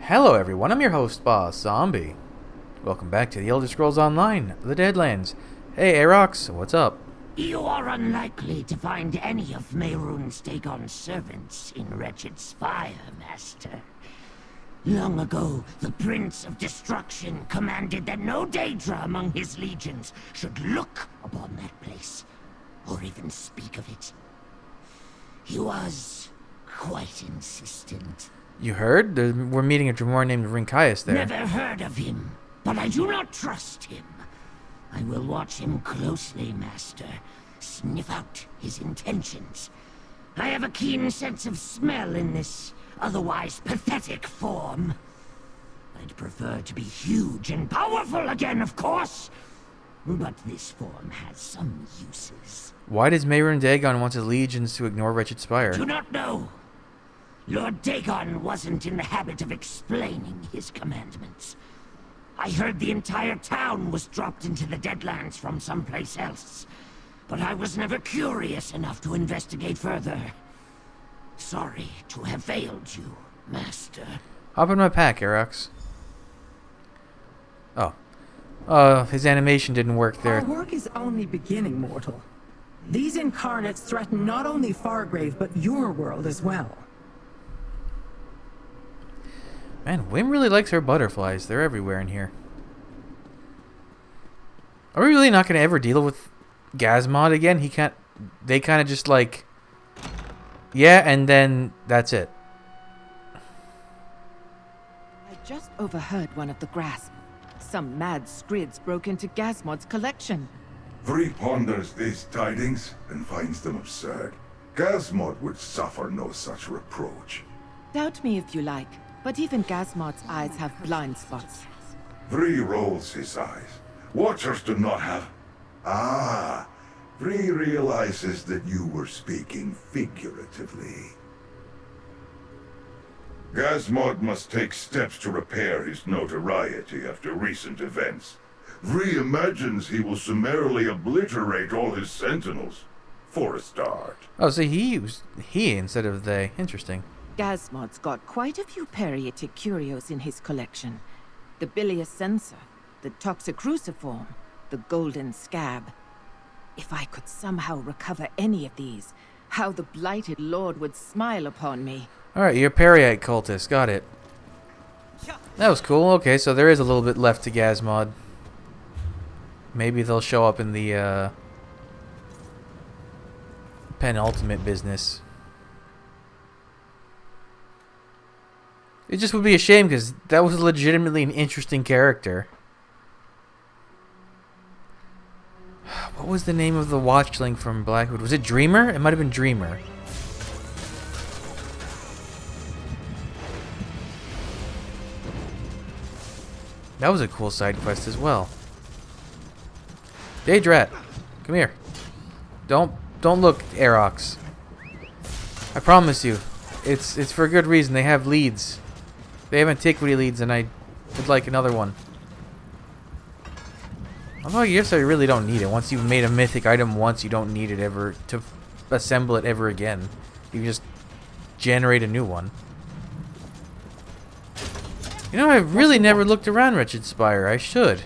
Hello everyone, I'm your host, Boss Zombie. Welcome back to the Elder Scrolls Online, the Deadlands. Hey, Arox, what's up? You are unlikely to find any of Mehrunes Dagon's servants in Wretched Spire, Master. Long ago, the Prince of Destruction commanded that no Daedra among his legions should look upon that place, or even speak of it. He was quite insistent. You heard? We're meeting a Dremor named Rinkias there. Never heard of him, but I do not trust him. I will watch him closely, Master. Sniff out his intentions. I have a keen sense of smell in this otherwise pathetic form. I'd prefer to be huge and powerful again, of course. But this form has some uses. Why does Mehrunes Dagon want his legions to ignore Wretched Spire? Do not know. Lord Dagon wasn't in the habit of explaining his commandments. I heard the entire town was dropped into the Deadlands from someplace else, but I was never curious enough to investigate further. Sorry to have failed you, Master. Hop in my pack, Arox. Oh. His animation didn't work there. Our work is only beginning, mortal. These incarnates threaten not only Fargrave, but your world as well. Man, Wim really likes her butterflies. They're everywhere in here. Are we really not going to ever deal with Gazmod again? They kind of just like... Yeah, and then that's it. I just overheard one of the grasp. Some mad scrids broke into Gazmod's collection. Vree ponders these tidings and finds them absurd. Gazmod would suffer no such reproach. Doubt me if you like, but even Gazmod's eyes have blind spots. Vree rolls his eyes. Watchers do not have... Ah, Vree realizes that you were speaking figuratively. Gazmod must take steps to repair his notoriety after recent events. Vree imagines he will summarily obliterate all his sentinels. For a start. Oh, so he used he instead of they. Interesting. Gazmod's got quite a few parietic curios in his collection. The bilious censer, the toxic cruciform, the golden scab. If I could somehow recover any of these, how the blighted lord would smile upon me. Alright, you're a Periite cultist. Got it. That was cool. Okay, so there is a little bit left to Gazmod. Maybe they'll show up in the penultimate business. It just would be a shame because that was legitimately an interesting character. What was the name of the watchling from Blackwood? Was it Dreamer? It might have been Dreamer. That was a cool side quest as well. Daedrat, come here. Don't look, Arox. I promise you, it's for a good reason. They have leads. They have antiquity leads, and I would like another one. Although I guess I really don't need it. Once you've made a mythic item once, you don't need it ever to assemble it ever again. You can just generate a new one. You know, I've really never looked around Wretched Spire. I should.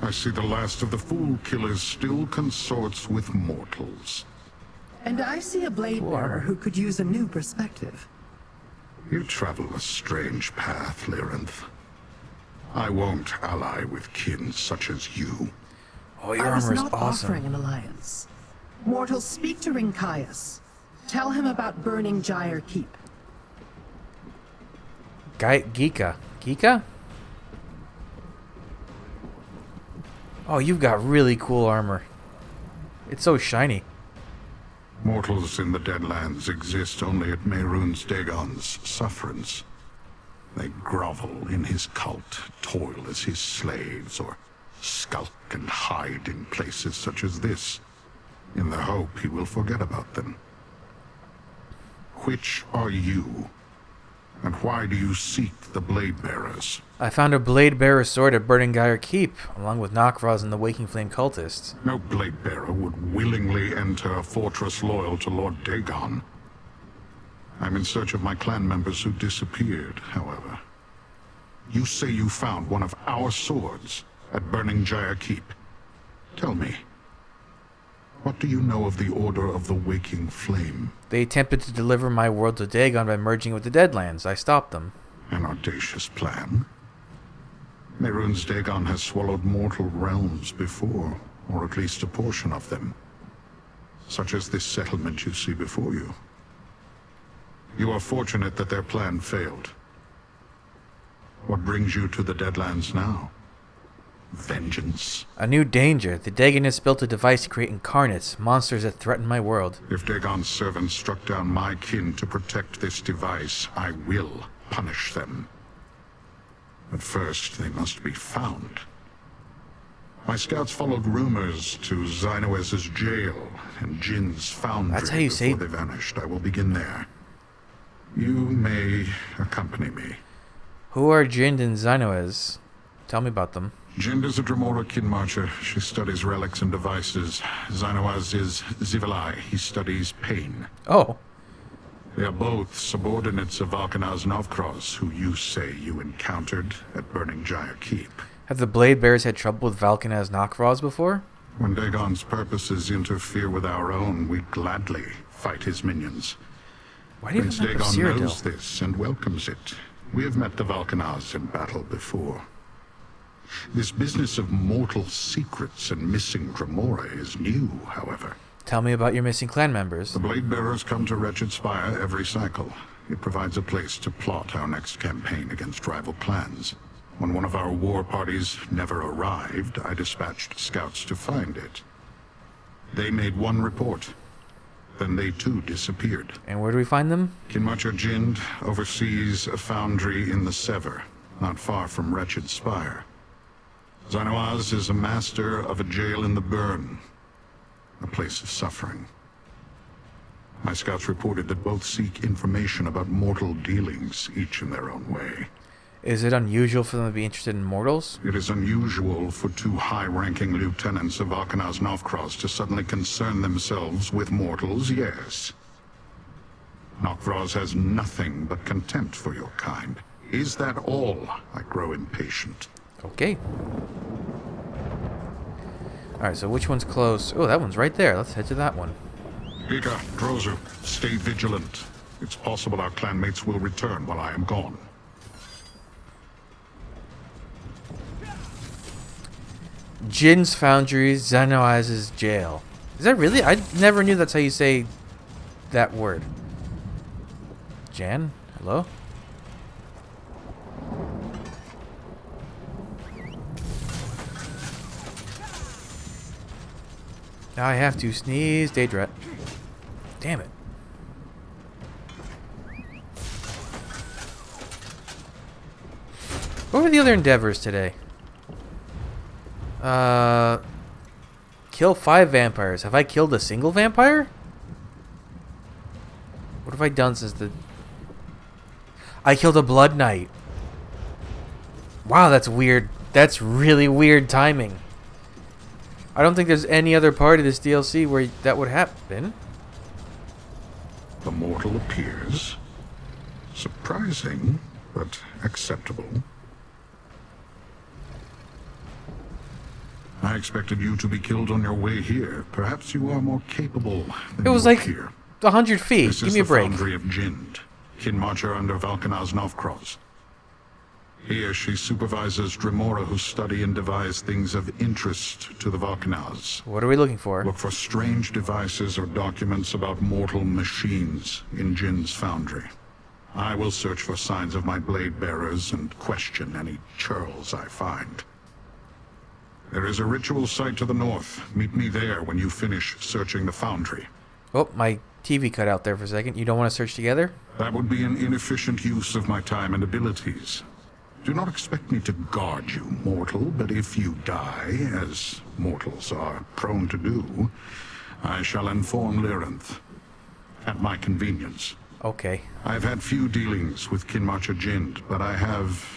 I see the last of the fool killers still consorts with mortals. And I see a blade bearer who could use a new perspective. You travel a strange path, Lyrinth. I won't ally with kin such as you. Oh, your I was armor is not awesome. offering an alliance. Mortals, speak to Rinkias. Tell him about burning Gyre Keep. Geeka. Geeka? Oh, you've got really cool armor. It's so shiny. Mortals in the Deadlands exist only at Mehrunes Dagon's sufferance. They grovel in his cult, toil as his slaves, or skulk and hide in places such as this, in the hope he will forget about them. Which are you? And why do you seek the Blade Bearers? I found a Blade Bearer sword at Burning Gyre Keep, along with Nokraz and the Waking Flame cultists. No Blade Bearer would willingly enter a fortress loyal to Lord Dagon. I'm in search of my clan members who disappeared, however. You say you found one of our swords at Burning Jaya Keep. Tell me, what do you know of the Order of the Waking Flame? They attempted to deliver my world to Dagon by merging with the Deadlands. I stopped them. An audacious plan. Mehrunes Dagon has swallowed mortal realms before, or at least a portion of them. Such as this settlement you see before you. You are fortunate that their plan failed. What brings you to the Deadlands now? Vengeance? A new danger. The Dagonists built a device to create incarnates, monsters that threaten my world. If Dagon's servants struck down my kin to protect this device, I will punish them. But first, they must be found. My scouts followed rumors to Xynoez's jail and Jin's foundry. That's how you say. Before they vanished. I will begin there. You may accompany me. Who are Jind and Xynoez? Tell me about them. Jind is a Dremora kin marcher. She studies relics and devices. Xynoez is Zivilai. He studies pain. Oh. They are both subordinates of Valkanaz Novkroz, who you say you encountered at Burning Jaya Keep. Have the Blade Bearers had trouble with Valkanaz Nokroz before? When Dagon's purposes interfere with our own, we gladly fight his minions. Why do you Prince remember Dagon Cyrodiil? knows this and welcomes it. We have met the Valkanaz in battle before. This business of mortal secrets and missing Dremora is new, however. Tell me about your missing clan members. The Blade Bearers come to Wretched Spire every cycle. It provides a place to plot our next campaign against rival clans. When one of our war parties never arrived, I dispatched scouts to find it. They made one report. Then they too disappeared. And where do we find them? Kinmacher Jind oversees a foundry in the Sever, not far from Wretched Spire. Xynoez is a master of a jail in the Burn, a place of suffering. My scouts reported that both seek information about mortal dealings, each in their own way. Is it unusual for them to be interested in mortals? It is unusual for two high-ranking lieutenants of Valkanaz Novkroz to suddenly concern themselves with mortals, yes. Novkroz has nothing but contempt for your kind. Is that all? I grow impatient. Okay. Alright, so which one's close? Oh, that one's right there. Let's head to that one. Ika, Drozu, stay vigilant. It's possible our clanmates will return while I am gone. Jin's foundry, Xynoez's jail. Is that really? I never knew that's how you say that word. Jan? Hello? Now I have to sneeze, Daedrat. Damn it. What were the other endeavors today? Kill 5 vampires. Have I killed a single vampire? What have I done since the... I killed a Blood Knight. Wow, that's weird. That's really weird timing. I don't think there's any other part of this DLC where that would happen. The mortal appears. Surprising, but acceptable. I expected you to be killed on your way here. Perhaps you are more capable than It was you like appear. 100 feet. This Give is me a the break. foundry of Jind, kin marcher under Valkanaz Novkroz. Here she supervises Dremora who study and devise things of interest to the Valkanaz. What are we looking for? Look for strange devices or documents about mortal machines in Jin's foundry. I will search for signs of my blade bearers and question any churls I find. There is a ritual site to the north. Meet me there when you finish searching the foundry. Oh, my TV cut out there for a second. You don't want to search together? That would be an inefficient use of my time and abilities. Do not expect me to guard you, mortal, but if you die, as mortals are prone to do, I shall inform Lyrinth. At my convenience. Okay. I've had few dealings with Kinmacher Jind, but I have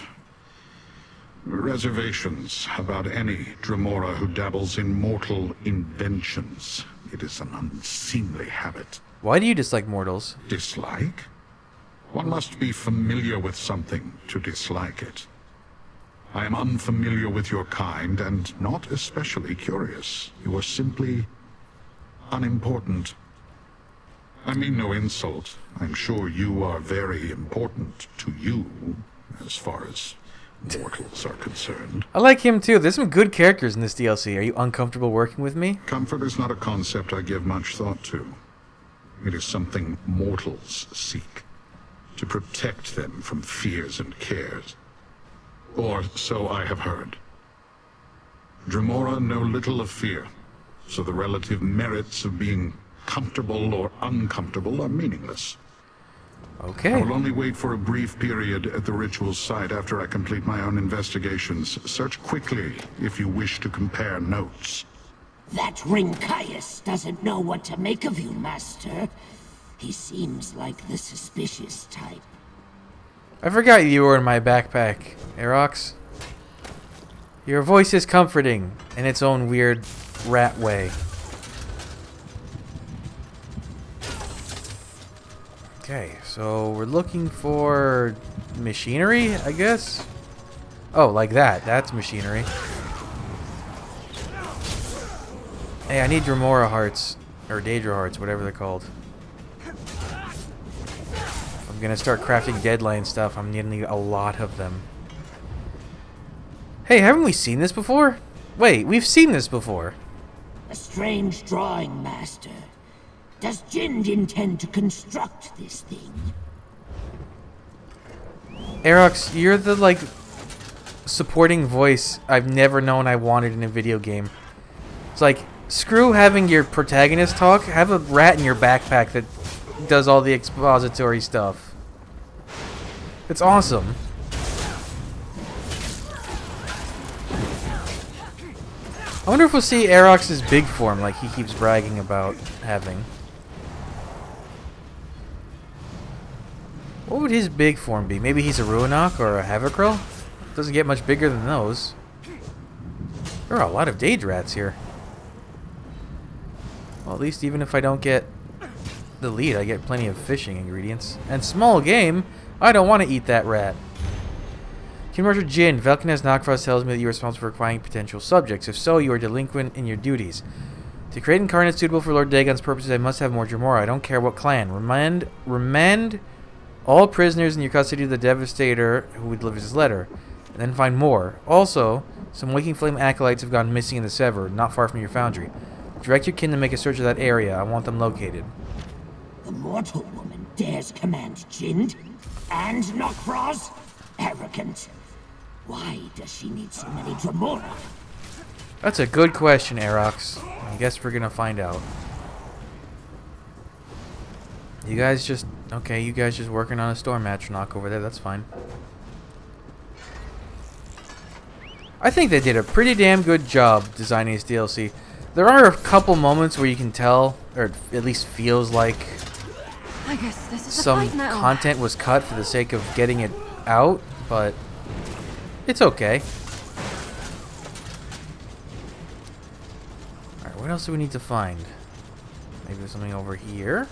reservations about any Dremora who dabbles in mortal inventions. It is an unseemly habit. Why do you dislike mortals? Dislike? One must be familiar with something to dislike it. I am unfamiliar with your kind and not especially curious. You are simply unimportant. I mean no insult. I'm sure you are very important to you, as far as mortals are concerned. I like him too. There's some good characters in this DLC. Are you uncomfortable working with me? Comfort is not a concept I give much thought to. It is something mortals seek, to protect them from fears and cares. Or so I have heard. Dremora know little of fear, so the relative merits of being comfortable or uncomfortable are meaningless. Okay. I will only wait for a brief period at the ritual site after I complete my own investigations. Search quickly if you wish to compare notes. That Rinkias doesn't know what to make of you, Master. He seems like the suspicious type. I forgot you were in my backpack, Aerox. Your voice is comforting in its own weird rat way. Okay, so we're looking for machinery, I guess? Oh, like that. That's machinery. Hey, I need Dremora hearts. Or Daedra hearts, whatever they're called. I'm gonna start crafting Deadlands stuff. I'm gonna need a lot of them. Hey, haven't we seen this before? Wait, we've seen this before. A strange drawing, Master. Does Jind intend to construct this thing? Aerox, you're the, like, supporting voice I've never known I wanted in a video game. It's like, screw having your protagonist talk. Have a rat in your backpack that does all the expository stuff. It's awesome. I wonder if we'll see Aerox's big form like he keeps bragging about having. What would his big form be? Maybe he's a Ruinok or a Havocryl? Doesn't get much bigger than those. There are a lot of Daedrats here. Well, at least even if I don't get the lead, I get plenty of fishing ingredients. And small game, I don't want to eat that rat. King Roger Jin, Velkinez Knockfrost tells me that you are responsible for acquiring potential subjects. If so, you are delinquent in your duties. To create incarnates suitable for Lord Dagon's purposes, I must have more Dremora. I don't care what clan. Remand all prisoners in your custody to the Devastator who delivers his letter. And then find more. Also, some Waking Flame acolytes have gone missing in the Sever, not far from your foundry. Direct your kin to make a search of that area. I want them located. The mortal woman dares command Jind? And Knockfrost? Arrogant. Why does she need so many Dremora? That's a good question, Aerox. I guess we're gonna find out. You guys just... Okay, you guys just working on a storm atronach over there. That's fine. I think they did a pretty damn good job designing this DLC. There are a couple moments where you can tell, or at least feels like I guess this is some content was cut for the sake of getting it out, but it's okay. Alright, what else do we need to find? Maybe there's something over here?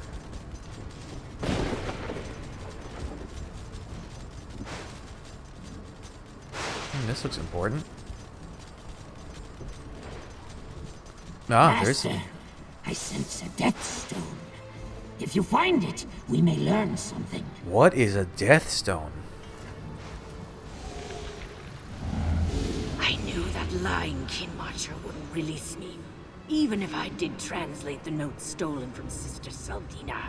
This looks important. Ah, there's some. Master, I sense a death stone. If you find it, we may learn something. What is a death stone? I knew that lying kin marcher wouldn't release me, even if I did translate the notes stolen from Sister Saldina.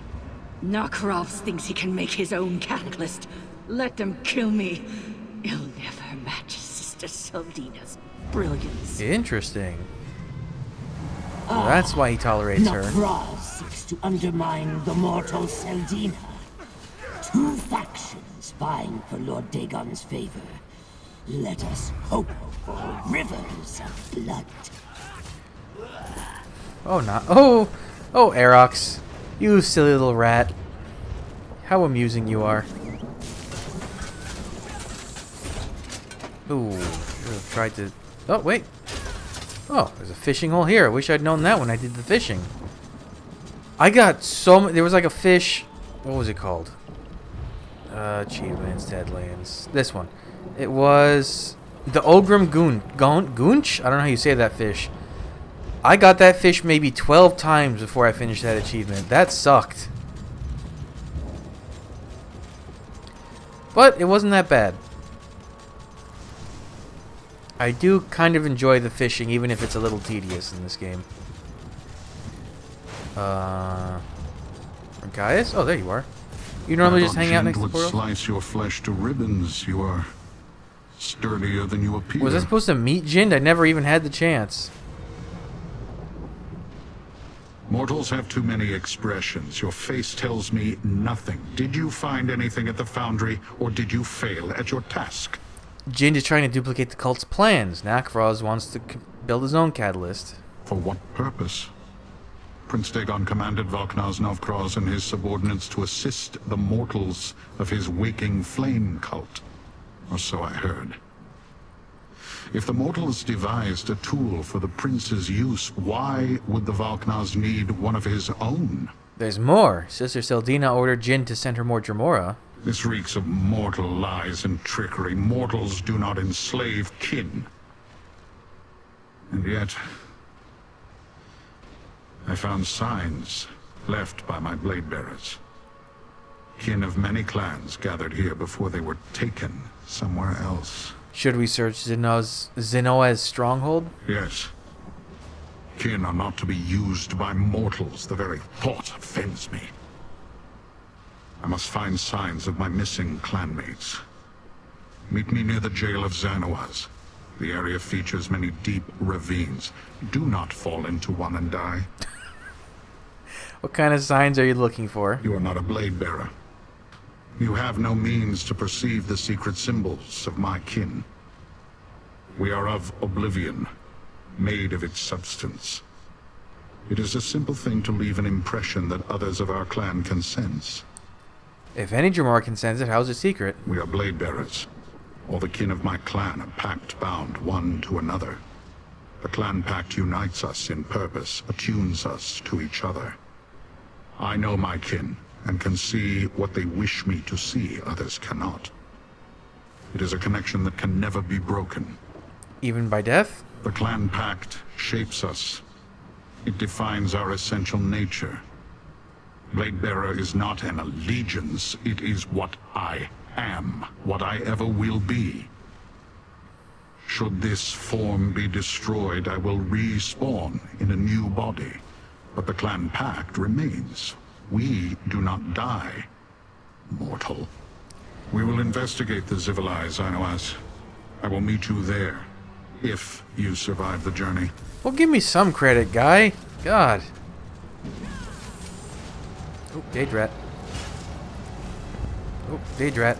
Knockrovs thinks he can make his own catalyst. Let them kill me. He'll never match Sister Saldina's brilliance. Interesting. Well, that's why he tolerates her. Knockfrost seeks to undermine the mortal Saldina. Two factions vying for Lord Dagon's favor. Let us hope for rivers of blood. Oh, not. Oh, Aerox. You silly little rat. How amusing you are. Ooh, should have tried to. Oh, wait. Oh, there's a fishing hole here. I wish I'd known that when I did the fishing. I got so many. There was like a fish. What was it called? Achievements, Deadlands. This one. It was the Ogrim Goonch? I don't know how you say that fish. I got that fish maybe 12 times before I finished that achievement. That sucked. But it wasn't that bad. I do kind of enjoy the fishing, even if it's a little tedious in this game. Gaius? Oh, there you are. You normally just hang out next to the portal? Slice your flesh to ribbons. You are sturdier than you appear. Was I supposed to meet Jind? I never even had the chance. Mortals have too many expressions. Your face tells me nothing. Did you find anything at the foundry, or did you fail at your task? Jind is trying to duplicate the cult's plans. Nakroz wants to build his own catalyst. For what purpose? Prince Dagon commanded Valknaz Novkroz and his subordinates to assist the mortals of his waking flame cult. Or so I heard. If the mortals devised a tool for the prince's use, why would the Valknaz need one of his own? There's more. Sister Seldina ordered Jind to send her more Dremora. This reeks of mortal lies and trickery. Mortals do not enslave kin. And yet, I found signs left by my blade bearers. Kin of many clans gathered here before they were taken somewhere else. Should we search Zenoa's stronghold? Yes. Kin are not to be used by mortals. The very thought offends me. I must find signs of my missing clanmates. Meet me near the jail of Zanoaz. The area features many deep ravines. Do not fall into one and die. What kind of signs are you looking for? You are not a blade bearer. You have no means to perceive the secret symbols of my kin. We are of oblivion, made of its substance. It is a simple thing to leave an impression that others of our clan can sense. If any Dremora can sense it, how's it secret? We are blade bearers. All the kin of my clan are pact bound one to another. The clan pact unites us in purpose, attunes us to each other. I know my kin, and can see what they wish me to see, others cannot. It is a connection that can never be broken. Even by death? The clan pact shapes us. It defines our essential nature. Bladebearer is not an allegiance, it is what I am, what I ever will be. Should this form be destroyed, I will respawn in a new body. But the clan pact remains. We do not die, mortal. We will investigate the Zivilai, Zanoaz. I will meet you there, if you survive the journey. Well, give me some credit, guy. God. Oh, Daedrat. Oh, Daedrat.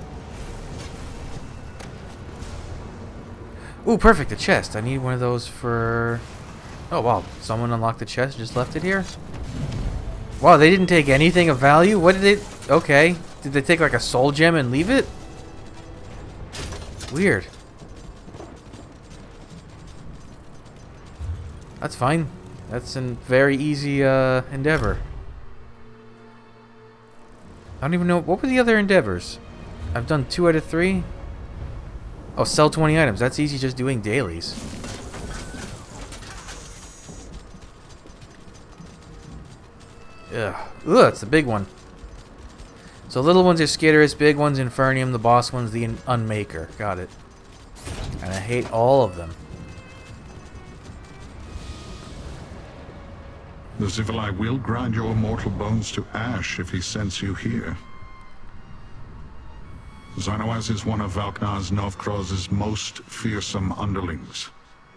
Ooh, perfect, a chest. I need one of those for... Oh, wow. Someone unlocked the chest and just left it here? Wow, they didn't take anything of value? What did they... Okay. Did they take, like, a soul gem and leave it? Weird. That's fine. That's a very easy endeavor. I don't even know. What were the other endeavors? I've done 2 out of 3. Oh, sell 20 items. That's easy just doing dailies. Ugh. Ugh, it's the big one. So little ones are Skitterus, big one's Infernium, the boss one's the Unmaker. Got it. And I hate all of them. The Zivilai will grind your mortal bones to ash if he sends you here. Zanoaz is one of Valknaz Novkroz's most fearsome underlings.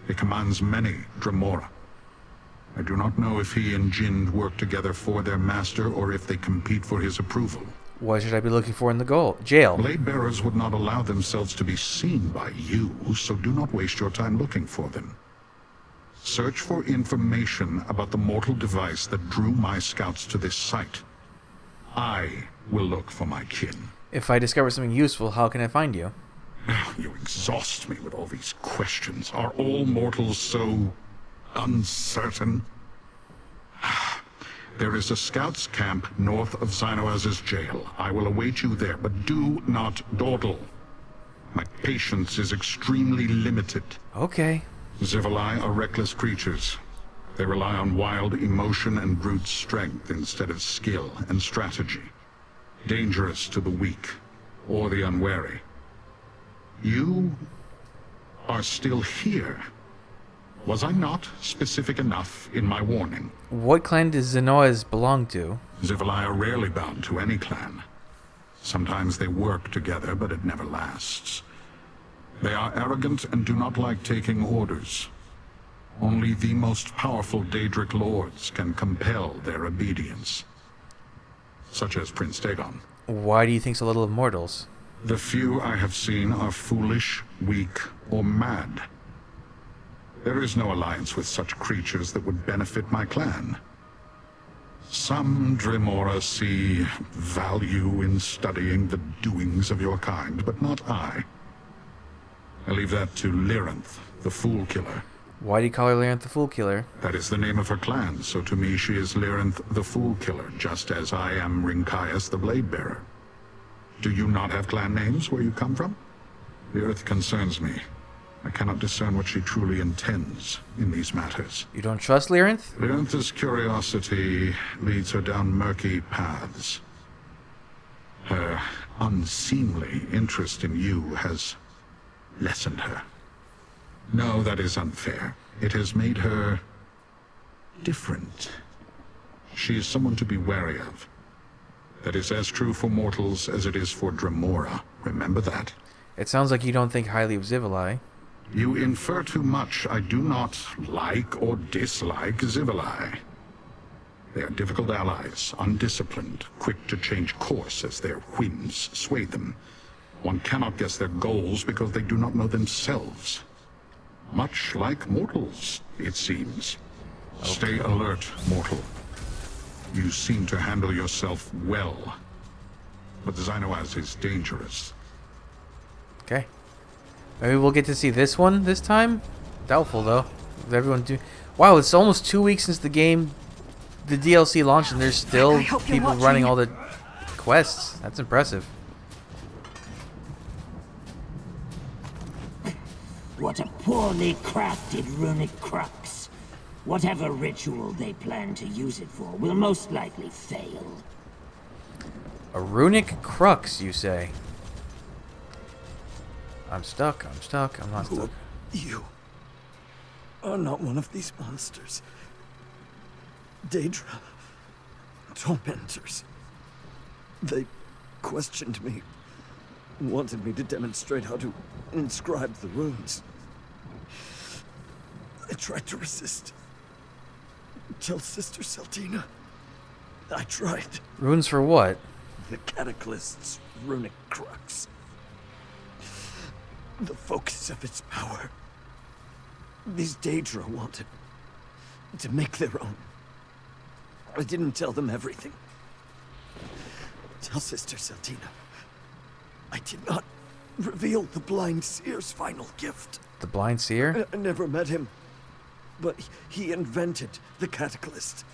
He commands many Dremora. I do not know if he and Jind work together for their master or if they compete for his approval. What should I be looking for in the jail? Blade bearers would not allow themselves to be seen by you, so do not waste your time looking for them. Search for information about the mortal device that drew my scouts to this site. I will look for my kin. If I discover something useful, how can I find you? You exhaust me with all these questions. Are all mortals so uncertain? There is a scouts camp north of Xynoaz's jail. I will await you there, but do not dawdle. My patience is extremely limited. Okay. Zivalai are reckless creatures. They rely on wild emotion and brute strength instead of skill and strategy. Dangerous to the weak or the unwary. You are still here. Was I not specific enough in my warning? What clan does Xenoaz belong to? Zivalai are rarely bound to any clan. Sometimes they work together, but it never lasts. They are arrogant and do not like taking orders. Only the most powerful Daedric lords can compel their obedience. Such as Prince Dagon. Why do you think so little of mortals? The few I have seen are foolish, weak, or mad. There is no alliance with such creatures that would benefit my clan. Some Dremora see value in studying the doings of your kind, but not I. I leave that to Lyranth, the Fool Killer. Why do you call her Lyranth the Fool Killer? That is the name of her clan, so to me she is Lyranth the Fool Killer, just as I am Rincaius the Blade Bearer. Do you not have clan names where you come from? The earth concerns me. I cannot discern what she truly intends in these matters. You don't trust Lyranth? Lyranth's curiosity leads her down murky paths. Her unseemly interest in you has lessened her. No, that is unfair. It has made her different. She is someone to be wary of. That is as true for mortals as it is for Dremora. Remember that. It sounds like you don't think highly of Zivalai. You infer too much. I do not like or dislike Zivalai. They are difficult allies, undisciplined, quick to change course as their whims sway them. One cannot guess their goals because they do not know themselves. Much like mortals, it seems. Okay. Stay alert, mortal. You seem to handle yourself well, but Xynoaz is dangerous. Okay. Maybe we'll get to see this one this time? Doubtful, though. Is everyone do? Wow, it's almost 2 weeks since the DLC launched, and there's still people running all the quests. That's impressive. What a poorly crafted runic crux. Whatever ritual they plan to use it for will most likely fail. A runic crux, you say? I'm stuck, I'm stuck, I'm not stuck. You are not one of these monsters. Daedra. Tormentors. They questioned me. Wanted me to demonstrate how to inscribe the runes. I tried to resist. Tell Sister Seltina. I tried. Runes for what? The Cataclyst's runic crux. The focus of its power. These Daedra wanted to make their own. I didn't tell them everything. Tell Sister Seltina. I did not reveal the Blind Seer's final gift. The Blind Seer? I never met him, but he invented the Cataclyst.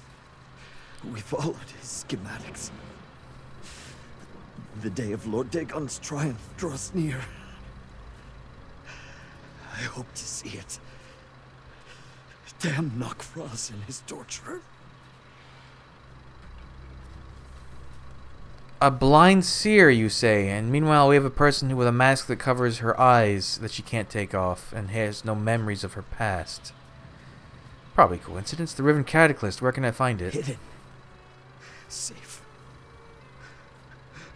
We followed his schematics. The day of Lord Dagon's triumph draws near. I hope to see it. Damn Knockfrost and his torturer. A blind seer, you say, and meanwhile we have a person with a mask that covers her eyes that she can't take off and has no memories of her past. Probably coincidence. The Riven Cataclysm, where can I find it? Hidden. Safe.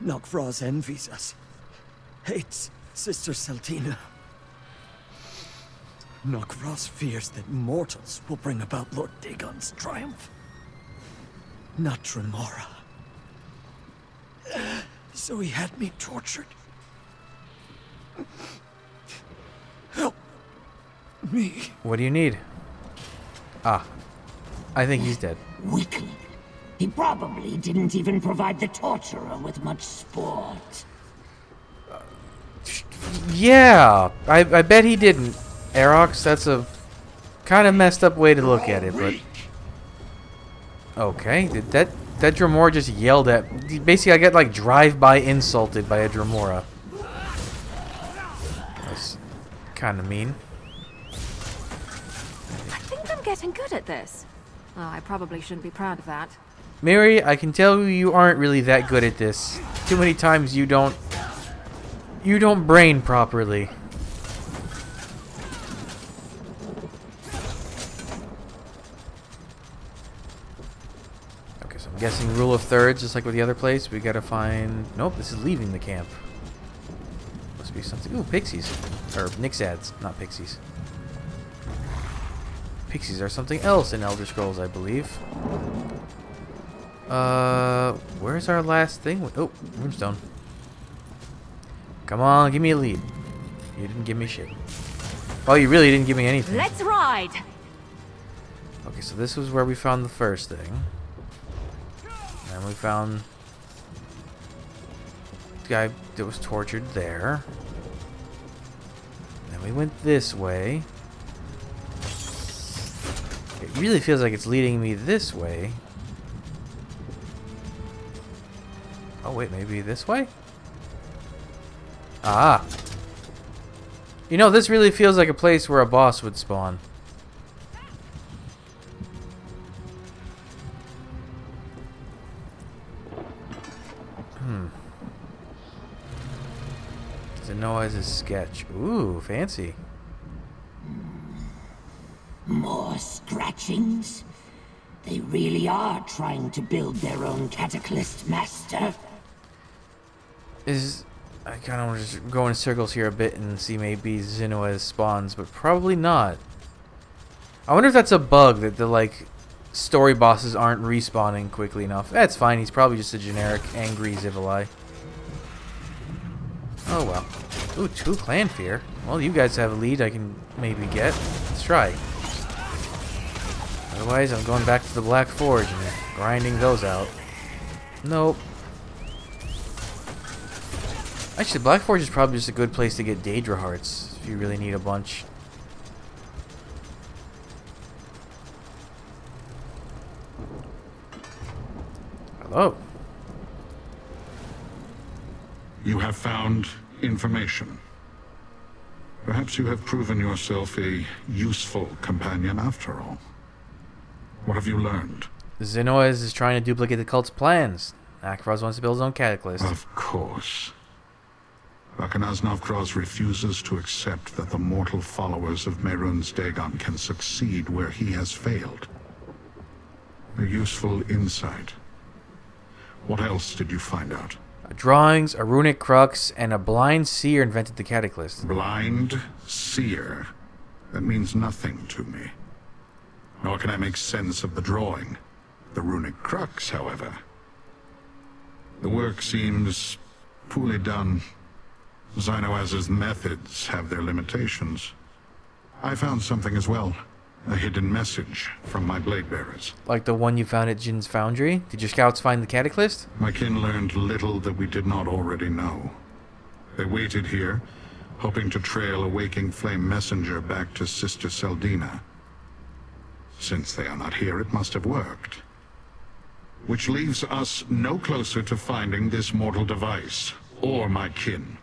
Knockfrost envies us. Hates Sister Seltina. Knockfrost fears that mortals will bring about Lord Dagon's triumph. Not Dremora. So he had me tortured. Help me. What do you need? Ah, I think he's dead. Weakling. He probably didn't even provide the torturer with much sport. Yeah, I bet he didn't. Aerox, that's a kind of messed up way to look at it, but... Okay, did that Dremora just yelled at... Basically, I got, like, drive-by insulted by a Dremora. That's kind of mean. I think I'm getting good at this. Oh, I probably shouldn't be proud of that. Mary, I can tell you aren't really that good at this. Too many times you don't brain properly. Okay, so I'm guessing rule of thirds, just like with the other place. We gotta find... Nope, this is leaving the camp. Must be something... Ooh, pixies. Or Nixads, not pixies. Pixies are something else in Elder Scrolls, I believe. Where's our last thing? Oh, Runestone. Come on, give me a lead. You didn't give me shit. Well, you really didn't give me anything. Let's ride! Okay, so this was where we found the first thing. And we found the guy that was tortured there. Then we went this way. It really feels like it's leading me this way. Oh wait, maybe this way? Ah. You know, this really feels like a place where a boss would spawn. Zenoa's sketch. Ooh, fancy. More scratchings? They really are trying to build their own Cataclysm, Master. I kind of want to just go in circles here a bit and see maybe Zenoa's spawns, but probably not. I wonder if that's a bug that the, like, story bosses aren't respawning quickly enough. That's fine, he's probably just a generic angry Zivili. Oh well. Ooh, 2 clan fear. Well, you guys have a lead I can maybe get. Let's try. Otherwise, I'm going back to the Black Forge and grinding those out. Nope. Actually, Black Forge is probably just a good place to get Daedra hearts if you really need a bunch. Hello. You have found information. Perhaps you have proven yourself a useful companion after all. What have you learned? Zenoa is trying to duplicate the cult's plans. Akros wants to build his own cataclysm. Of course. Akanaz Novkroz refuses to accept that the mortal followers of Mehrunes Dagon can succeed where he has failed. A useful insight. What else did you find out? Drawings, a runic crux, and a blind seer invented the cataclysm. Blind seer? That means nothing to me. Nor can I make sense of the drawing. The runic crux, however. The work seems poorly done. Zenoaz's methods have their limitations. I found something as well. A hidden message from my blade bearers. Like the one you found at Jin's foundry? Did your scouts find the cataclysm? My kin learned little that we did not already know. They waited here, hoping to trail a waking flame messenger back to Sister Seldina. Since they are not here, it must have worked. Which leaves us no closer to finding this mortal device, or my kin.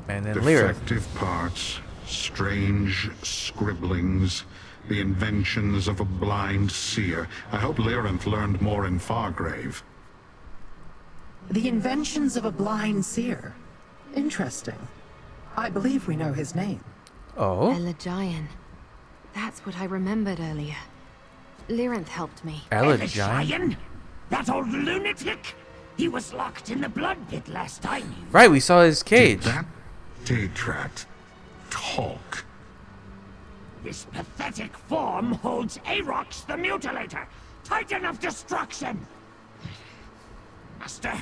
And then Lyra. Defective parts, strange scribblings, the inventions of a blind seer. I hope Lyranth learned more in Fargrave. The inventions of a blind seer. Interesting. I believe we know his name. Oh? Elagian. That's what I remembered earlier. Lyranth helped me. Elagian? That old lunatic? He was locked in the blood pit last I knew. Right, we saw his cage. Did that Daedrat talk? This pathetic form holds Arox the Mutilator, Titan of Destruction. Master,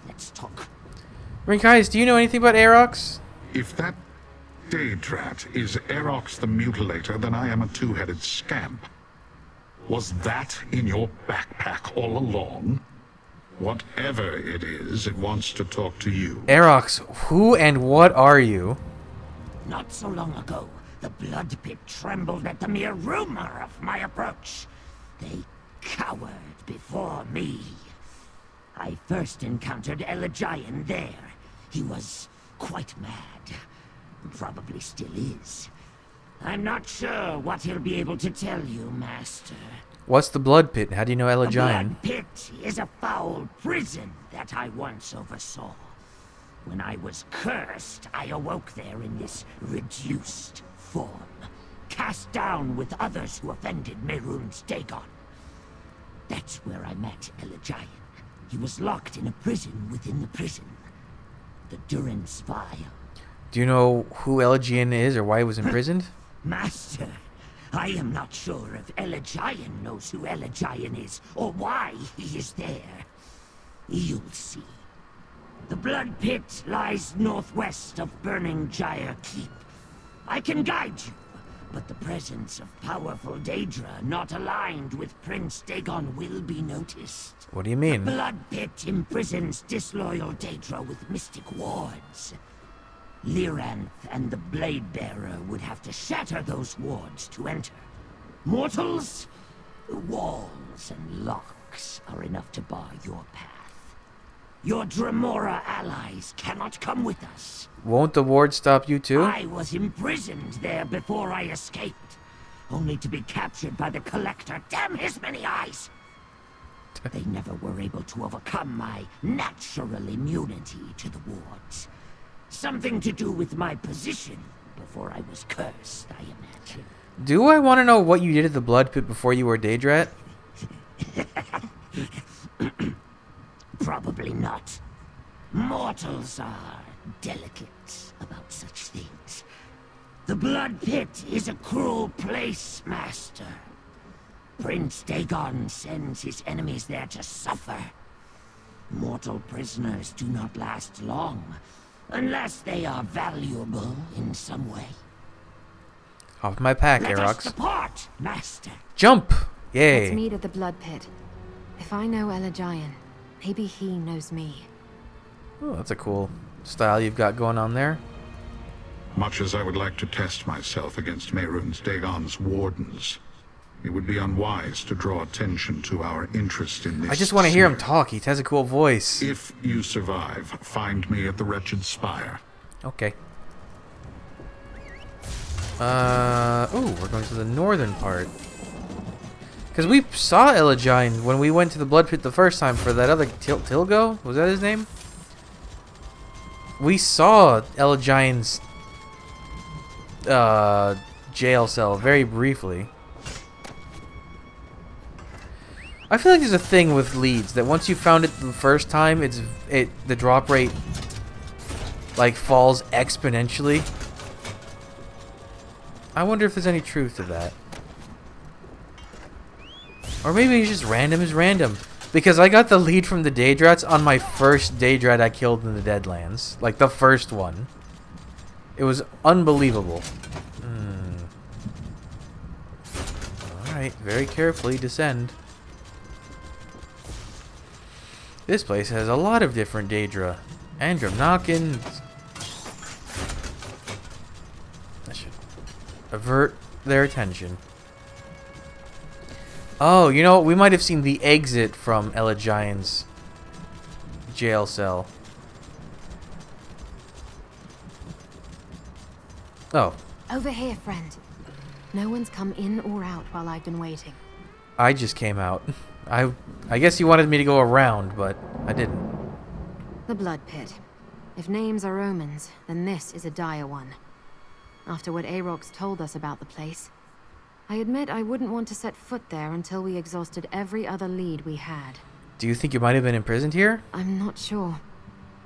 let's talk. Rinkais, do you know anything about Arox? If that Daedrat is Arox the Mutilator, then I am a two-headed scamp. Was that in your backpack all along? Whatever it is, it wants to talk to you. Arox, who and what are you? Not so long ago, the blood pit trembled at the mere rumor of my approach. They cowered before me. I first encountered Elagian there. He was quite mad. Probably still is. I'm not sure what he'll be able to tell you, Master. What's the blood pit? How do you know The Elagian? blood pit is a foul prison that I once oversaw. When I was cursed, I awoke there in this reduced form, cast down with others who offended Mehrunes Dagon. That's where I met Elagian. He was locked in a prison within the prison. The Durance Vile. Do you know who Elagian is or why he was imprisoned? Master, I am not sure if Elagian knows who Elagian is or why he is there. You'll see. The blood pit lies northwest of Burning Gyre Keep. I can guide you, but the presence of powerful Daedra not aligned with Prince Dagon will be noticed. What do you mean? The blood pit imprisons disloyal Daedra with mystic wards. Lyranth and the Blade Bearer would have to shatter those wards to enter. Mortals, walls and locks are enough to bar your path. Your Dremora allies cannot come with us. Won't the ward stop you too? I was imprisoned there before I escaped, only to be captured by the Collector. Damn his many eyes! They never were able to overcome my natural immunity to the wards. Something to do with my position before I was cursed, I imagine. Do I want to know what you did at the blood pit before you were Daedrat? Probably not. Mortals are delicate about such things. The blood pit is a cruel place, Master. Prince Dagon sends his enemies there to suffer. Mortal prisoners do not last long, unless they are valuable in some way. Off my pack, Let us Aerox. depart, Master. Jump! Let's Yay! meet at the blood pit. If I know Elagian, maybe he knows me. Oh, that's a cool style you've got going on there. Much as I would like to test myself against Mehrunes Dagon's wardens, it would be unwise to draw attention to our interest in this. I just want to hear him sphere. talk. He has a cool voice. If you survive, find me at the Wretched Spire. Okay. Oh, we're going to the northern part. Because we saw Elagian when we went to the blood pit the first time for that other Tilgo? Was that his name? We saw Elagian's jail cell very briefly. I feel like there's a thing with leads that once you found it the first time, the drop rate like falls exponentially. I wonder if there's any truth to that. Or maybe it's just random as random. Because I got the lead from the Daedrats on my first Daedrat I killed in the Deadlands. Like the first one. It was unbelievable. Alright, very carefully descend. This place has a lot of different Daedra. Andromnockin. I should avert their attention. Oh, you know, we might have seen the exit from Elagian's jail cell. Oh. Over here, friend. No one's come in or out while I've been waiting. I just came out. I guess you wanted me to go around, but I didn't. The blood pit. If names are omens, then this is a dire one. After what Aerox told us about the place, I admit I wouldn't want to set foot there until we exhausted every other lead we had. Do you think you might have been imprisoned here? I'm not sure.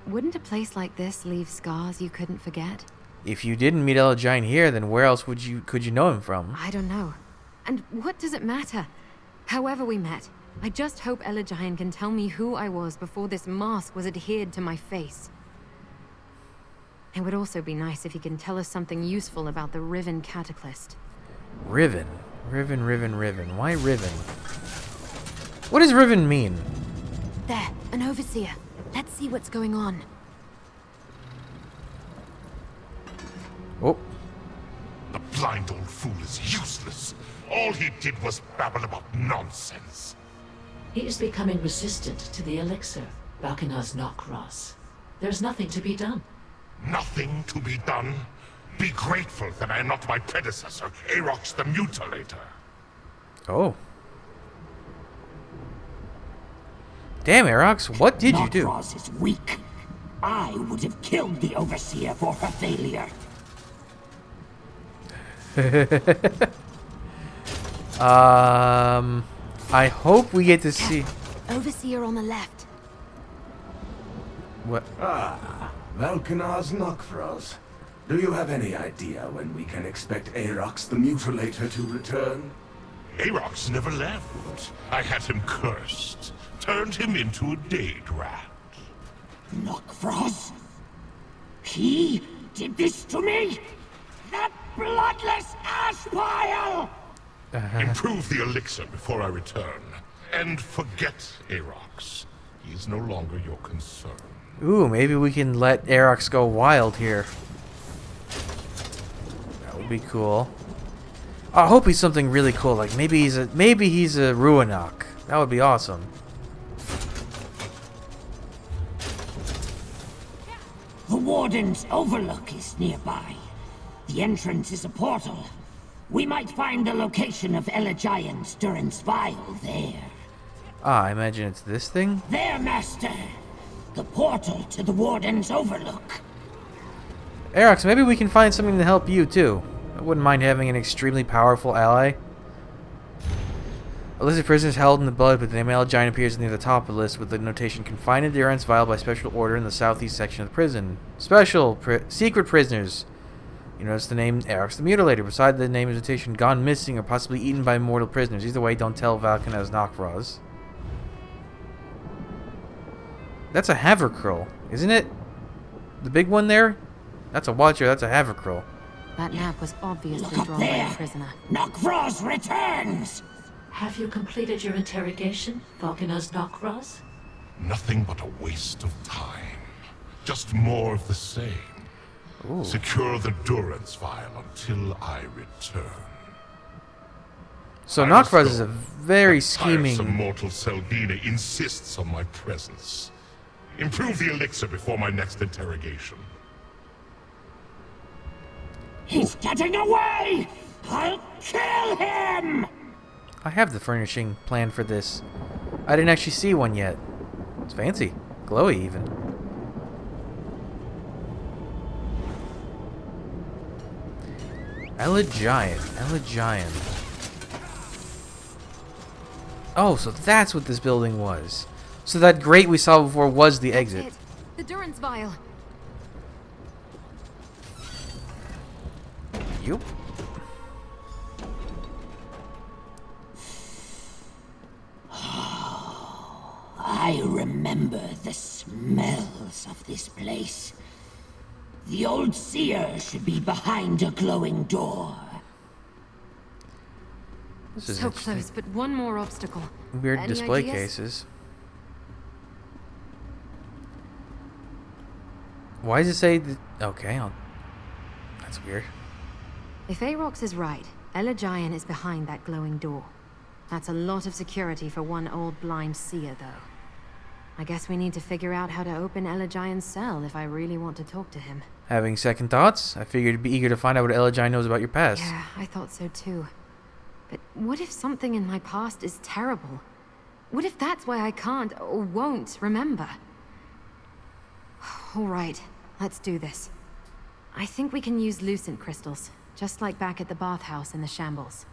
Wouldn't a place like this leave scars you couldn't forget? If you didn't meet Elagian here, then where else could you know him from? I don't know. And what does it matter? However we met, I just hope Elagian can tell me who I was before this mask was adhered to my face. It would also be nice if he can tell us something useful about the Riven Cataclysm. Riven. Riven. Why Riven? What does Riven mean? There, an overseer. Let's see what's going on. Oh. The blind old fool is useless. All he did was babble about nonsense. He is becoming resistant to the elixir, Balkana's Knockross. There's nothing to be done. Nothing to be done? Be grateful that I am not my predecessor, Aarox the Mutilator. Oh. Damn, Aarox, what did you do? Knockross is weak. I would have killed the Overseer for her failure. I hope we get to see... Overseer on the left. What? Ah, Valkanar's Knockfrost. Do you have any idea when we can expect Aarox the Mutilator to return? Aarox never left. I had him cursed. Turned him into a Dade rat. Knockfrost? He did this to me? That bloodless ash pile! Improve the elixir before I return. And forget Aarox. He is no longer your concern. Ooh, maybe we can let Aarox go wild here. That would be cool. I hope he's something really cool. Like maybe he's a Ruinok. That would be awesome. The Wardens Overlook is nearby. The entrance is a portal. We might find the location of Elagian's Durance Vial there. Ah, I imagine it's this thing? There, Master! The portal to the Wardens Overlook. Aarox, maybe we can find something to help you too. I wouldn't mind having an extremely powerful ally. A list of prisoners held in the blood, but the name Elagian appears near the top of the list with the notation confined to Durance Vial by special order in the southeast section of the prison. Secret prisoners. You notice the name Aarox the Mutilator. Beside the name notation, gone missing or possibly eaten by mortal prisoners. Either way, don't tell Valkanaz Knockfrost. That's a Haverkrill, isn't it? The big one there? That's a Watcher, that's a Haverkrill. That map was obviously Look drawn up by there. a prisoner. Knockfrost returns! Have you completed your interrogation, Balkana's Knockross? Nothing but a waste of time. Just more of the same. Ooh. Secure the Durance Vial until I return. So Knockfrost is a very scheming... Some mortal Selbina insists on my presence. Improve the elixir before my next interrogation. He's getting away! I'll kill him! I have the furnishing plan for this. I didn't actually see one yet. It's fancy. Glowy even. Elagian. Oh, so that's what this building was. So that grate we saw before was the exit. The Durance Vial. Yup. I remember the smells of this place. The old seer should be behind a glowing door. This is So interesting. close, but one more obstacle. Weird Any display ideas? cases. Why does it say that? Okay, that's weird. If Aarox is right, Elagian is behind that glowing door. That's a lot of security for one old blind seer, though. I guess we need to figure out how to open Elagian's cell if I really want to talk to him. Having second thoughts, I figured you'd be eager to find out what Elagian knows about your past. Yeah, I thought so too. But what if something in my past is terrible? What if that's why I can't or won't remember? All right, let's do this. I think we can use Lucent crystals, just like back at the bathhouse in the Shambles.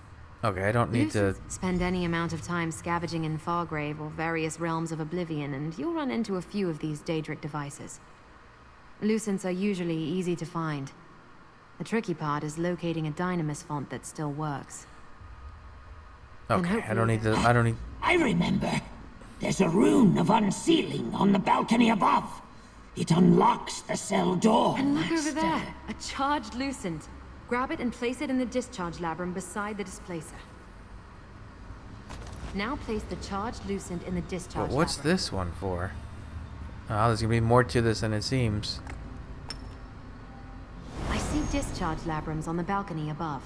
Okay, I don't need to... Spend any amount of time scavenging in Fargrave or various realms of oblivion, and you'll run into a few of these Daedric devices. Lucents are usually easy to find. The tricky part is locating a Dynamis font that still works. Okay, I don't need... I remember. There's a Rune of Unsealing on the balcony above. It unlocks the cell door. And look over there, a charged Lucent. Grab it and place it in the discharge labrum beside the displacer. Now place the charged Lucent in the discharge But what's labrum. this one for? Oh, there's gonna be more to this than it seems. I see discharge labrums on the balcony above.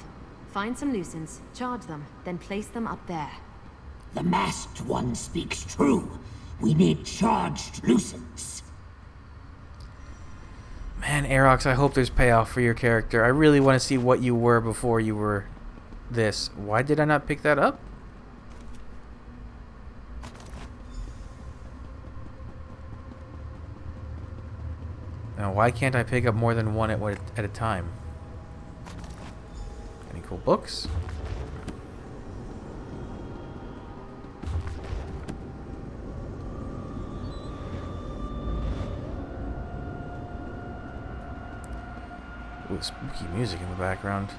Find some Lucents, charge them, then place them up there. The masked one speaks true. We need charged lucents. Man, Aerox, I hope there's payoff for your character. I really want to see what you were before you were this. Why did I not pick that up? Now, why can't I pick up more than one at a time? Any cool books? Ooh, spooky music in the background.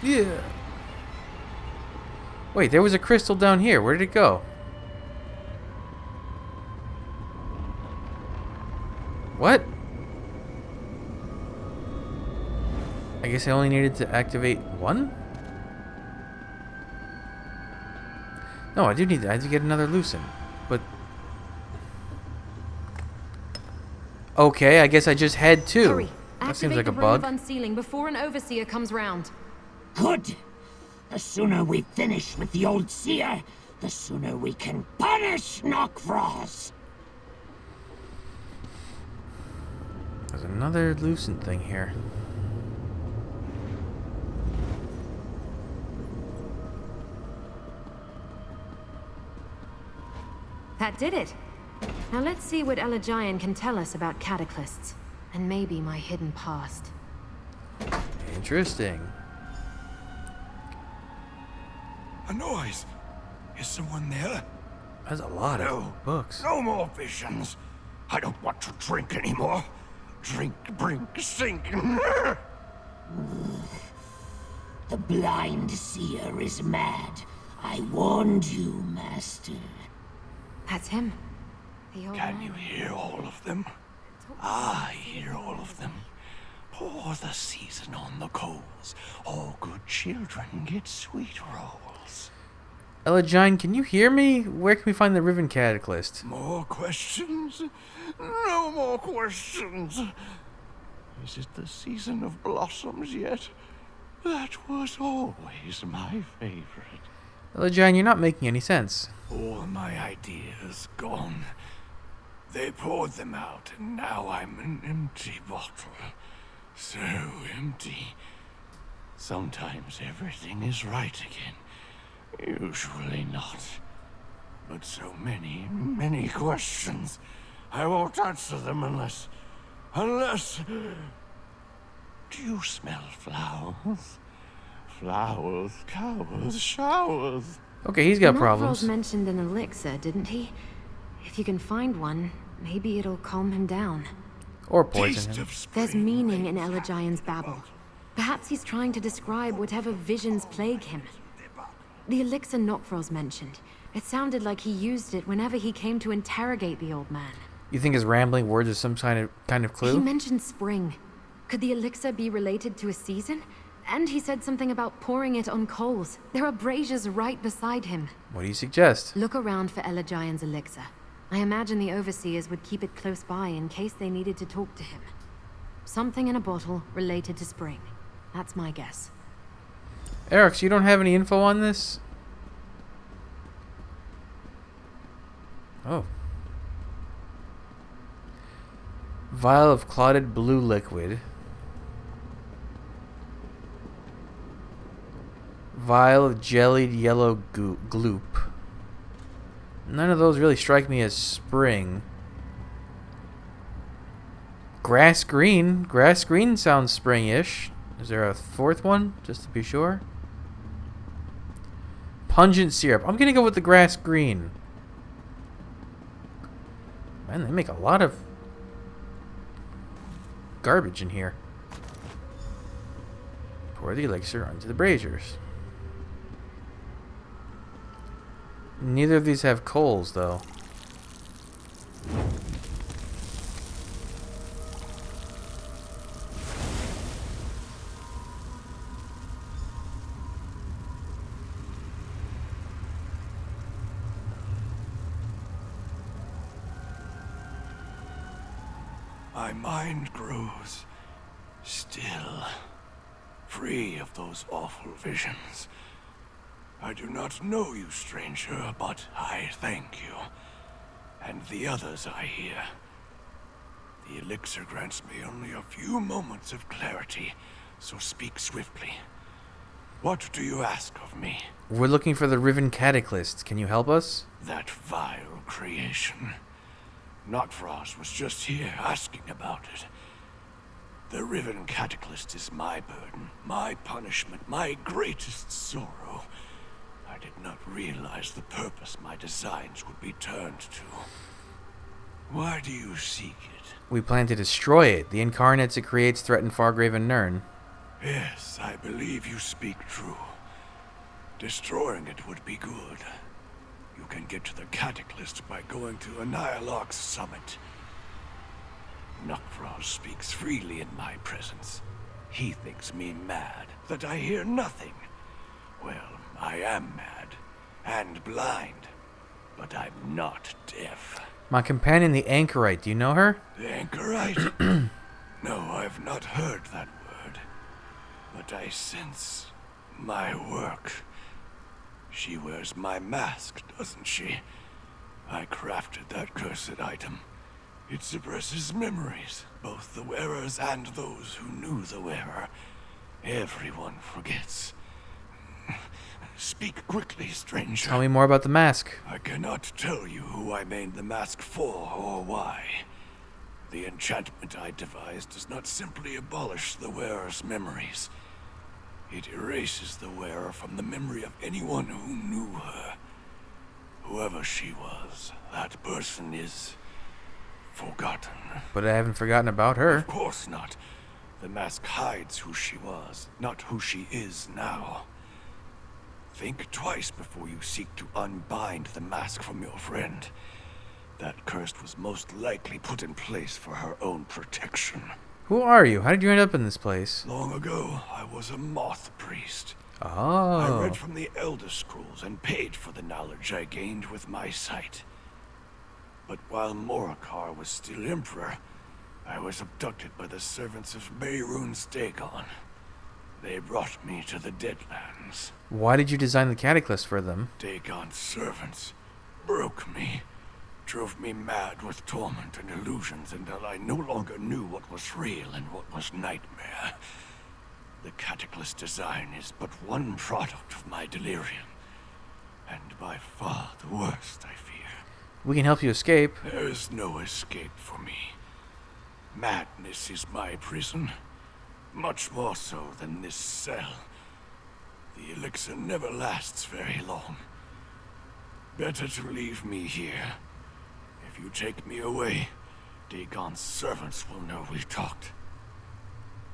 Yeah. Wait, there was a crystal down here. Where did it go? What? I guess I only needed to activate one? No, I had to get another Lucent. But... okay, I guess I just had two. Hurry. That seems like a Activate the Rune of bug. Unsealing before an Overseer comes round. Good. The sooner we finish with the old seer, the sooner we can punish Knockfrost. There's another Lucent thing here. That did it. Now let's see what Elagian can tell us about cataclysts, and maybe my hidden past. Interesting. A noise. Is someone there? There's a lot of books. No more visions. I don't want to drink anymore. Drink, brink, sink. The blind seer is mad. I warned you, Master. That's him. The old Can man. you hear all of them? I hear all of them. Pour the season on the coals. All good children get sweet rolls. Elagian, can you hear me? Where can we find the Riven Cataclysm? More questions? No more questions. Is it the season of blossoms yet? That was always my favorite. Elagian, you're not making any sense. All my ideas gone. They poured them out, and now I'm an empty bottle. So empty. Sometimes everything is right again. Usually not. But so many, many questions. I won't answer them unless... Do you smell flowers? Flowers, cowers, showers. Okay, he's got Knockfrost problems. mentioned an elixir, didn't he? If you can find one, maybe it'll calm him down. Or poison him. There's meaning in Elagian's babble. Perhaps he's trying to describe whatever visions plague him. The elixir Knockfrost mentioned. It sounded like he used it whenever he came to interrogate the old man. You think his rambling words is some kind of clue? He mentioned spring. Could the elixir be related to a season? And he said something about pouring it on coals. There are braziers right beside him. What do you suggest? Look around for Elagian's elixir. I imagine the Overseers would keep it close by in case they needed to talk to him. Something in a bottle related to spring. That's my guess. Aerox, you don't have any info on this? Oh. Vial of clotted blue liquid. Vial of jellied yellow gloop. None of those really strike me as spring. Grass green. Grass green sounds spring-ish. Is there a fourth one, just to be sure? Pungent syrup. I'm gonna go with the grass green. Man, they make a lot of garbage in here. Pour the elixir onto the braziers. Neither of these have coals, though. My mind grows still. free of those awful visions. I do not know you, stranger, but I thank you. And the others I hear. The elixir grants me only a few moments of clarity, so speak swiftly. What do you ask of me? We're looking for the Riven Cataclysm. Can you help us? That vile creation. Nokvros was just here asking about it. The Riven Cataclysm is my burden, my punishment, my greatest sorrow. I did not realize the purpose my designs would be turned to. Why do you seek it? We plan to destroy it. The incarnates it creates threaten Fargrave and Nirn. Yes, I believe you speak true. Destroying it would be good. You can get to the Cataclysm by going to Annihilok's summit. Nokvros speaks freely in my presence. He thinks me mad, that I hear nothing. Well, I am mad, and blind, but I'm not deaf. My companion, the Anchorite. Do you know her? The Anchorite? No, I've not heard that word. But I sense my work. She wears my mask, doesn't she? I crafted that cursed item. It suppresses memories, both the wearers and those who knew the wearer. Everyone forgets. Speak quickly, stranger. Tell me more about the mask. I cannot tell you who I made the mask for or why. The enchantment I devised does not simply abolish the wearer's memories. It erases the wearer from the memory of anyone who knew her. Whoever she was, that person is forgotten. But I haven't forgotten about her. Of course not. The mask hides who she was, not who she is now. Think twice before you seek to unbind the mask from your friend. That curse was most likely put in place for her own protection. Who are you? How did you end up in this place? Long ago, I was a moth priest. Oh. I read from the Elder Scrolls and paid for the knowledge I gained with my sight. But while Morikar was still Emperor, I was abducted by the servants of Rune's Dagon. They brought me to the Deadlands. Why did you design the Cataclysm for them? Dagon's servants broke me, drove me mad with torment and illusions until I no longer knew what was real and what was nightmare. The Cataclysm design is but one product of my delirium, and by far the worst, I fear. We can help you escape. There is no escape for me. Madness is my prison. Much more so than this cell. The elixir never lasts very long. Better to leave me here. If you take me away, Dagon's servants will know we talked.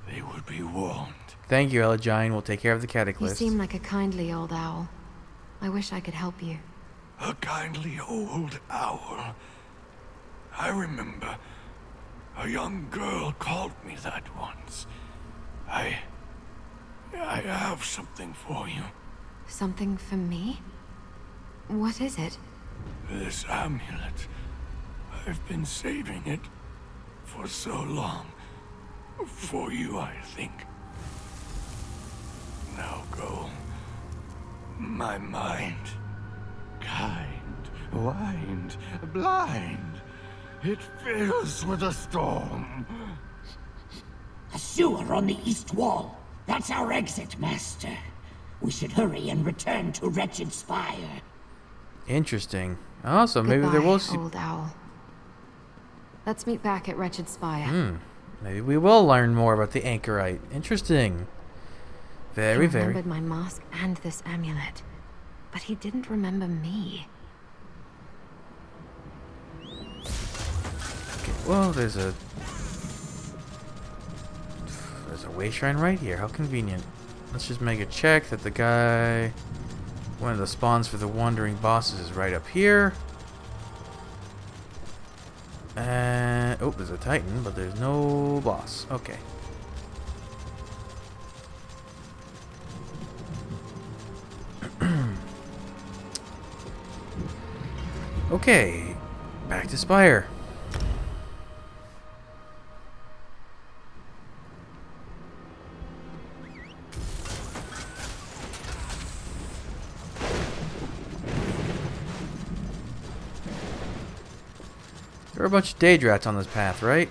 They would be warned. Thank you, Elijah. We'll take care of the You Cataclysm. seem like a kindly old owl. I wish I could help you. A kindly old owl. I remember a young girl called me that once. I have something for you. Something for me? What is it? This amulet. I've been saving it for so long. For you, I think. Now go. My mind. Kind, wind, blind. It fills with a storm. A sewer on the east wall. That's our exit, Master. We should hurry and return to Wretched Spire. Interesting. Oh, so maybe there will see. Old owl. Let's meet back at Wretched Spire. Maybe we will learn more about the Anchorite. Interesting. Very, He very. remembered my mask and this amulet, but he didn't remember me. Okay, well, there's a way shrine right here. How convenient. Let's just make a check that the guy, one of the spawns for the wandering bosses, is right up here. And oh, there's a Titan, but there's no boss. Okay. Okay, back to Spire. There are a bunch of Daedrats on this path, right?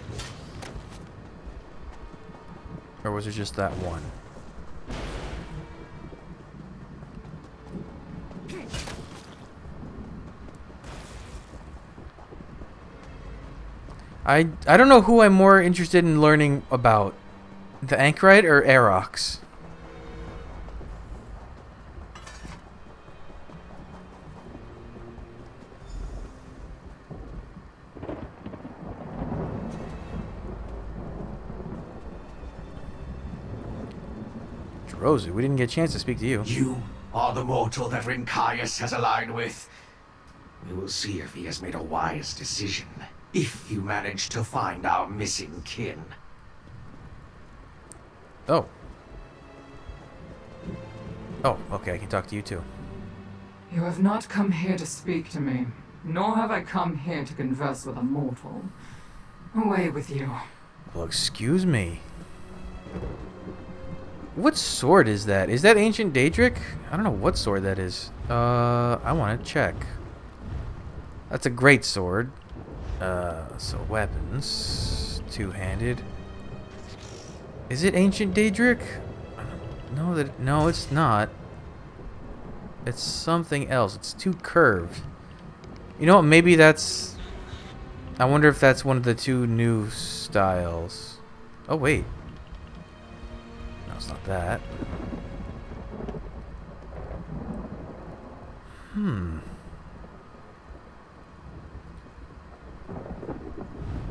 Or was it just that one? I don't know who I'm more interested in learning about. The Anchorite or Aerox? Rosie, we didn't get a chance to speak to you. You are the mortal that Rincaius has aligned with. We will see if he has made a wise decision. If you manage to find our missing kin. Oh. Oh, okay, I can talk to you too. You have not come here to speak to me, nor have I come here to converse with a mortal. Away with you. Well, excuse me. What sword is that? Is that ancient Daedric? I don't know what sword that is. I want to check. That's a great sword. So weapons. Two-handed. Is it ancient Daedric? No, it's not. It's something else. It's too curved. You know what? Maybe that's... I wonder if that's one of the two new styles. Oh, wait. No, it's not that.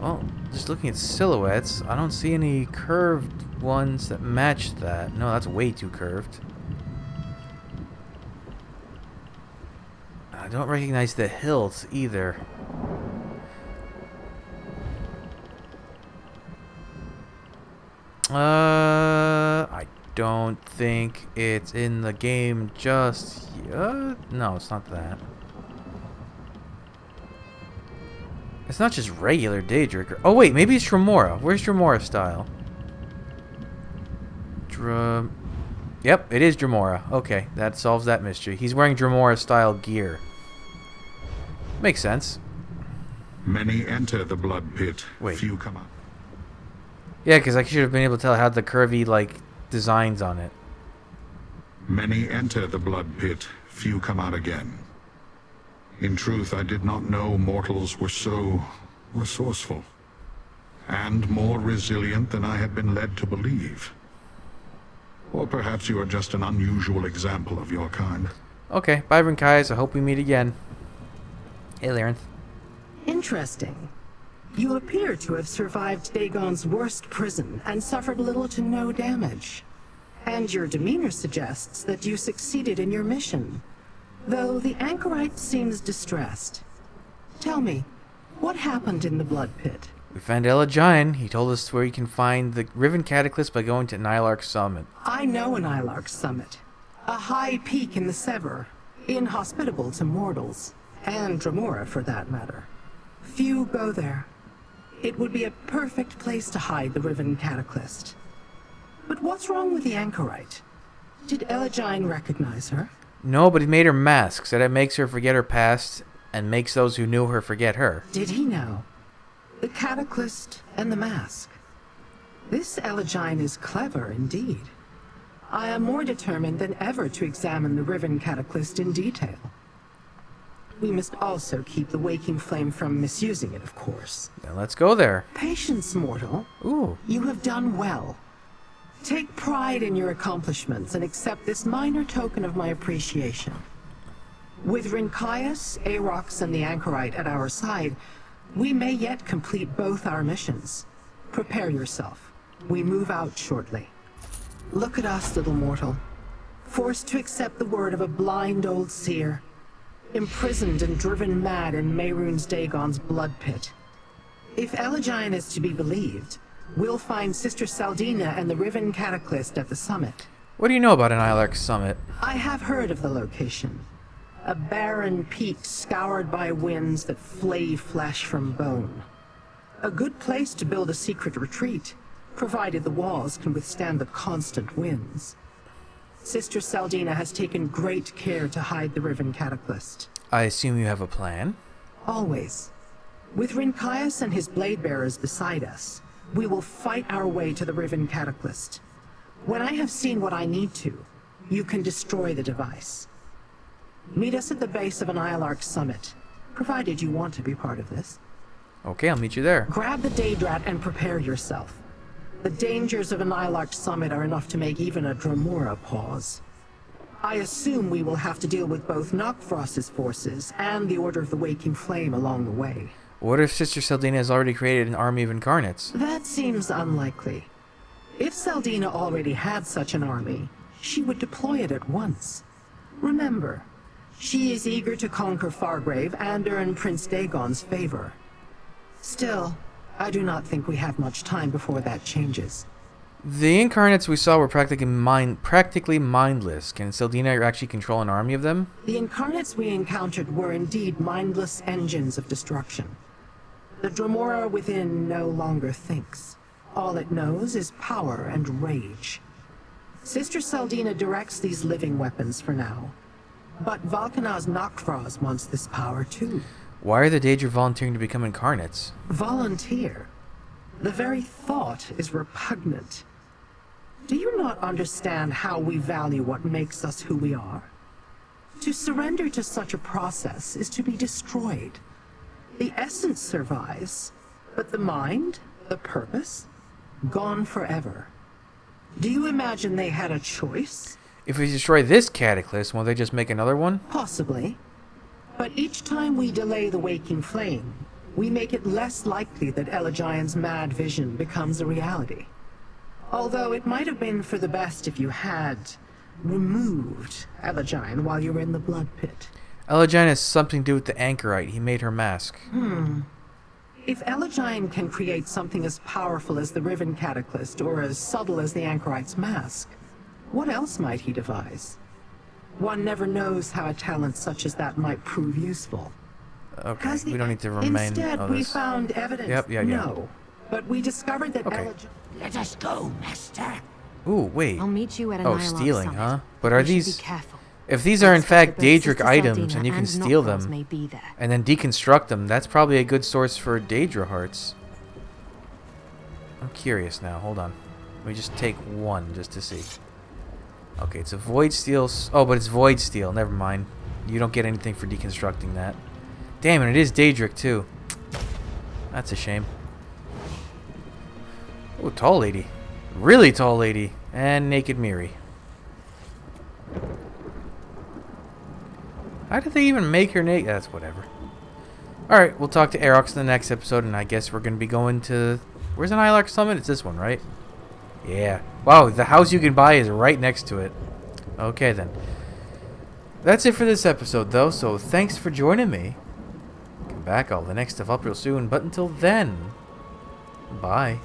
Well, just looking at silhouettes, I don't see any curved ones that match that. No, that's way too curved. I don't recognize the hilt either. I don't think it's in the game just yet. No, it's not that. It's not just regular Daedric. Oh wait, maybe it's Dremora. Where's Dremora's style? Yep, it is Dremora. Okay, that solves that mystery. He's wearing Dremora style gear. Makes sense. Many enter the blood pit. Wait. Few come out. Yeah, because I should have been able to tell how the curvy like designs on it. Many enter the blood pit. Few come out again. In truth, I did not know mortals were so resourceful and more resilient than I had been led to believe. Or perhaps you are just an unusual example of your kind. Okay, bye, Rincaius. I hope we meet again. Hey, Larenth. Interesting. You appear to have survived Dagon's worst prison and suffered little to no damage. And your demeanor suggests that you succeeded in your mission. Though the Anchorite seems distressed. Tell me, what happened in the Blood Pit? We found Elagian. He told us where you can find the Riven Cataclysm by going to Nylark's Summit. I know an Nylark's Summit. A high peak in the Sever, inhospitable to mortals, and Dremora for that matter. Few go there. It would be a perfect place to hide the Riven Cataclysm. But what's wrong with the Anchorite? Did Elagian recognize her? No, but he made her mask, said it makes her forget her past and makes those who knew her forget her. Did he know? The Cataclysm and the mask. This Elagian is clever indeed. I am more determined than ever to examine the Riven Cataclysm in detail. We must also keep the Waking Flame from misusing it, of course. Then let's go there. Patience, mortal. Ooh. You have done well. Take pride in your accomplishments and accept this minor token of my appreciation. With Rincaius, Aerox, and the Anchorite at our side, we may yet complete both our missions. Prepare yourself. We move out shortly. Look at us, little mortal. Forced to accept the word of a blind old seer. Imprisoned and driven mad in Mehrunes Dagon's blood pit. If Elagian is to be believed, we'll find Sister Saldina and the Riven Cataclysm at the summit. What do you know about an Nylark's Summit? I have heard of the location. A barren peak scoured by winds that flay flesh from bone. A good place to build a secret retreat, provided the walls can withstand the constant winds. Sister Saldina has taken great care to hide the Riven Cataclysm. I assume you have a plan? Always. With Rinkias and his blade bearers beside us, we will fight our way to the Riven Cataclysm. When I have seen what I need to, you can destroy the device. Meet us at the base of an Ilark summit, provided you want to be part of this. Okay, I'll meet you there. Grab the Daedrat and prepare yourself. The dangers of an Ilark summit are enough to make even a Dremora pause. I assume we will have to deal with both Knockfrost's forces and the Order of the Waking Flame along the way. What if Sister Seldina has already created an army of incarnates? That seems unlikely. If Seldina already had such an army, she would deploy it at once. Remember, she is eager to conquer Fargrave and earn Prince Dagon's favor. Still, I do not think we have much time before that changes. The incarnates we saw were practically mindless. Can Seldina actually control an army of them? The incarnates we encountered were indeed mindless engines of destruction. The Dremora within no longer thinks. All it knows is power and rage. Sister Seldina directs these living weapons for now. But Valkanaz Knockfrost wants this power too. Why are the Daedra volunteering to become incarnates? Volunteer? The very thought is repugnant. Do you not understand how we value what makes us who we are? To surrender to such a process is to be destroyed. The essence survives, but the mind, the purpose, gone forever. Do you imagine they had a choice? If we destroy this cataclysm, will they just make another one? Possibly. But each time we delay the waking flame, we make it less likely that Elagian's mad vision becomes a reality. Although it might have been for the best if you had removed Elagian while you were in the blood pit. Elagian has something to do with the anchorite. He made her mask. If Elagian can create something as powerful as the Riven Cataclysm or as subtle as the anchorite's mask, what else might he devise? One never knows how a talent such as that might prove useful. Okay, we don't need to remain. Instead, we found evidence. Yep. No, but we discovered that Elagian... Let us go, Master. Ooh, wait. I'll meet you at an Oh, Ilark stealing, summit. huh? But are We should these... be careful. If these are in fact Both Daedric Sister items Seldina and you can and steal Knockfrost them may be there. and then deconstruct them, that's probably a good source for Daedra hearts. I'm curious now. Hold on. Let me just take one just to see. Okay, it's a Void Steel. Oh, but it's Void Steel. Never mind. You don't get anything for deconstructing that. Damn, and it is Daedric too. That's a shame. Oh, tall lady. Really tall lady. And Naked Miri. How did they even make her naked? That's whatever. Alright, we'll talk to Aerox in the next episode, and I guess we're going to be going to... Where's an Ilark Summit? It's this one, right? Yeah. Wow, the house you can buy is right next to it. Okay, then. That's it for this episode, though, so thanks for joining me. Come back, all the next stuff up real soon, but until then, bye.